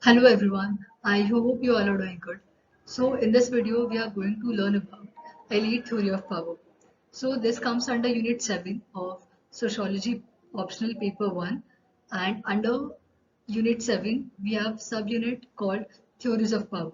Hello everyone, I hope you all are doing good. So in this video we are going to learn about elite theory of power. So this comes under unit 7 of sociology optional paper 1, and under unit 7 we have subunit called theories of power.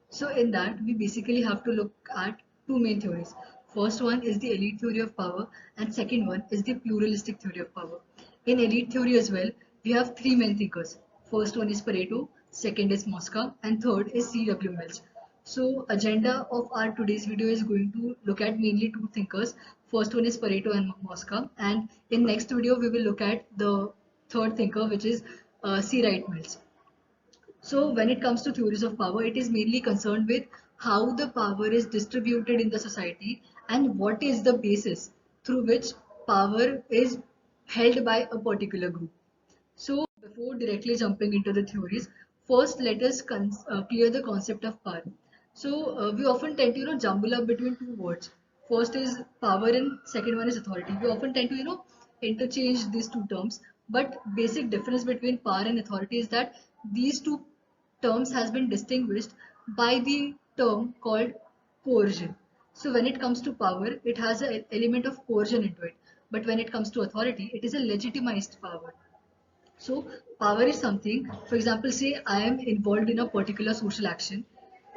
So in that we basically have to look at two main theories. First one is the elite theory of power and second one is the pluralistic theory of power. In elite theory as well, we have three main thinkers. First one is Pareto, second is Mosca, and third is C.W. Mills. So agenda of our today's video is going to look at mainly two thinkers. First one is Pareto and Mosca, and in next video we will look at the third thinker, which is C. Wright Mills. So when it comes to theories of power, it is mainly concerned with how the power is distributed in the society and what is the basis through which power is held by a particular group. So before directly jumping into the theories, first let us clear the concept of power. So we often tend to jumble up between two words. First is power and second one is authority. We often tend to interchange these two terms, but basic difference between power and authority is that these two terms has been distinguished by the term called coercion. So when it comes to power, it has an element of coercion into it. But when it comes to authority, it is a legitimized power. So power is something, for example, say I am involved in a particular social action.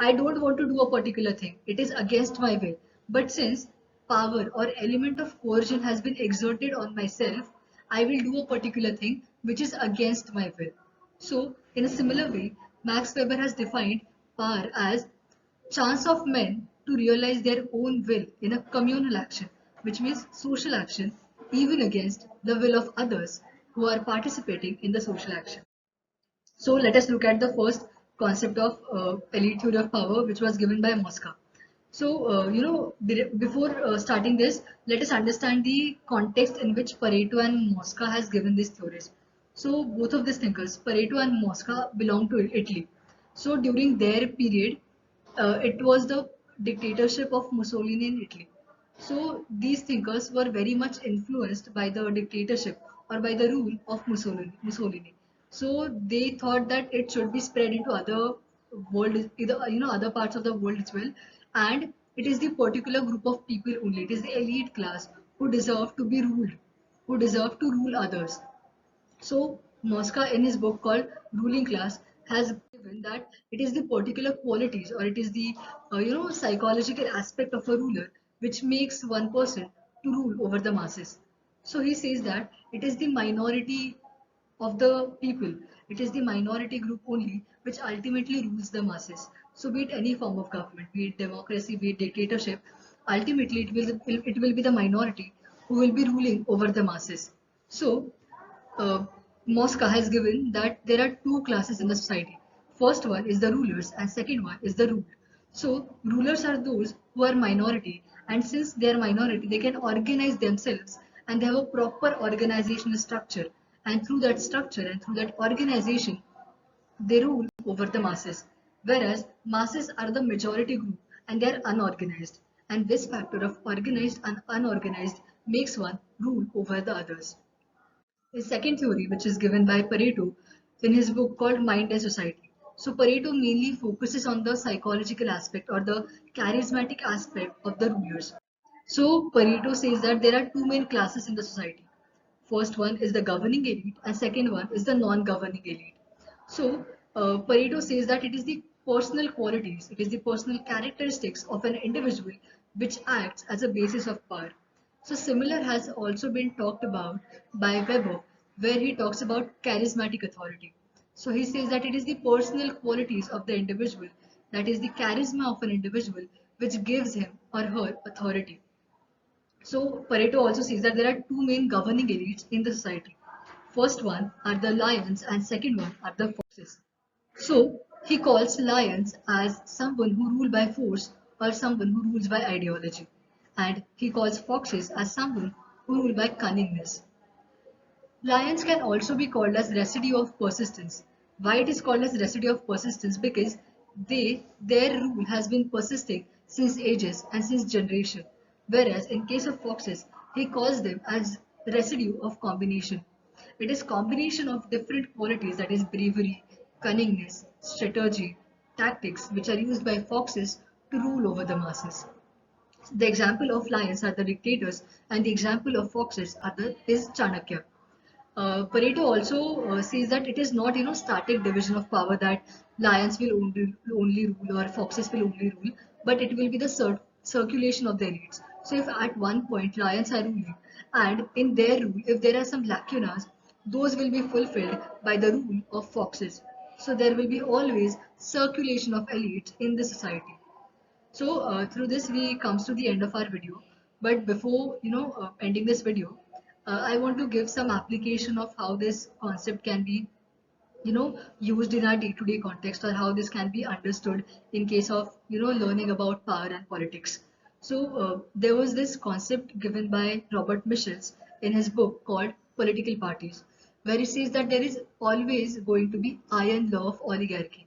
I don't want to do a particular thing. It is against my will. But since power or element of coercion has been exerted on myself, I will do a particular thing which is against my will. So in a similar way, Max Weber has defined power as chance of men to realize their own will in a communal action, which means social action, even against the will of others who are participating in the social action. So let us look at the first concept of elite theory of power, which was given by Mosca. So, before starting this, let us understand the context in which Pareto and Mosca has given these theories. So, both of these thinkers, Pareto and Mosca, belong to Italy. So, during their period, it was the dictatorship of Mussolini in Italy. So, these thinkers were very much influenced by the dictatorship or by the rule of Mussolini. So, they thought that it should be spread into other world, either other parts of the world as well, and it is the particular group of people only, it is the elite class who deserve to be ruled, who deserve to rule others. So Mosca in his book called Ruling Class has given that it is the particular qualities or it is the psychological aspect of a ruler which makes one person to rule over the masses. So he says that it is the minority of the people. It is the minority group only which ultimately rules the masses. So be it any form of government, be it democracy, be it dictatorship, ultimately it will be the minority who will be ruling over the masses. So uh, Mosca has given that there are two classes in the society. First one is the rulers and second one is the ruled. So rulers are those who are minority, and since they are minority, they can organize themselves and they have a proper organizational structure, and through that structure and through that organization they rule over the masses. Whereas masses are the majority group and they are unorganized, and this factor of organized and unorganized makes one rule over the others. His second theory, which is given by Pareto in his book called Mind and Society. So Pareto mainly focuses on the psychological aspect or the charismatic aspect of the rulers. So Pareto says that there are two main classes in the society. First one is the governing elite and second one is the non-governing elite. So Pareto says that it is the personal qualities, it is the personal characteristics of an individual which acts as a basis of power. So similar has also been talked about by Weber, where he talks about charismatic authority. So he says that it is the personal qualities of the individual, that is the charisma of an individual, which gives him or her authority. So Pareto also says that there are two main governing elites in the society. First one are the lions and second one are the foxes. So he calls lions as someone who rule by force or someone who rules by ideology. And he calls foxes as someone who rule by cunningness. Lions can also be called as residue of persistence. Why it is called as residue of persistence? Because their rule has been persisting since ages and since generation. Whereas in case of foxes, he calls them as residue of combination. It is combination of different qualities, that is bravery, cunningness, strategy, tactics which are used by foxes to rule over the masses. The example of lions are the dictators, and the example of foxes is Chanakya. Pareto also says that it is not, static division of power, that lions will only rule or foxes will only rule, but it will be the circulation of the elites. So if at one point lions are ruling, and in their rule, if there are some lacunas, those will be fulfilled by the rule of foxes. So there will be always circulation of elites in the society. So through this we comes to the end of our video. But before ending this video, I want to give some application of how this concept can be used in our day-to-day context, or how this can be understood in case of learning about power and politics. So there was this concept given by Robert Michels in his book called Political Parties, where he says that there is always going to be iron law of oligarchy.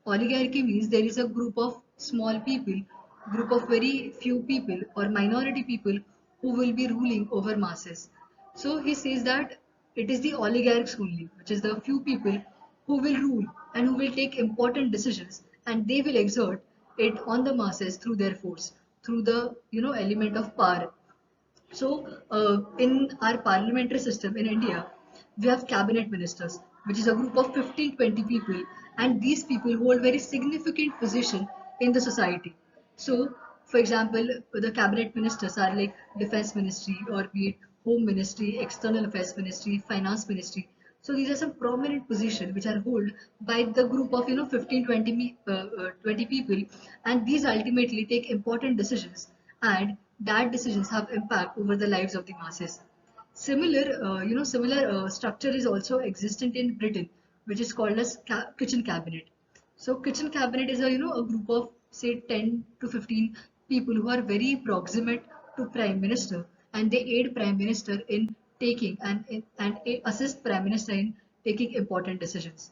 Oligarchy means there is a group of small people, group of very few people or minority people who will be ruling over masses. So he says that it is the oligarchs only, which is the few people who will rule and who will take important decisions, and they will exert it on the masses through their force, through the element of power. So, in our parliamentary system in India, we have cabinet ministers, which is a group of 15-20 people, and these people hold very significant position in the society. So, for example, the cabinet ministers are like defense ministry, or be it home ministry, external affairs ministry, finance ministry. So these are some prominent positions which are held by the group of 15 20 people, and these ultimately take important decisions, and that decisions have impact over the lives of the masses. Similar structure is also existent in Britain, which is called as kitchen cabinet. So kitchen cabinet is a group of say 10 to 15 people who are very proximate to prime minister, and they aid prime minister in taking and assist prime minister in taking important decisions.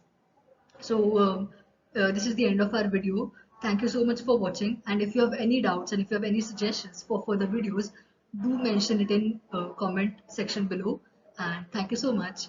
So this is the end of our video. Thank you so much for watching, and if you have any doubts and if you have any suggestions for further videos, do mention it in comment section below, and thank you so much.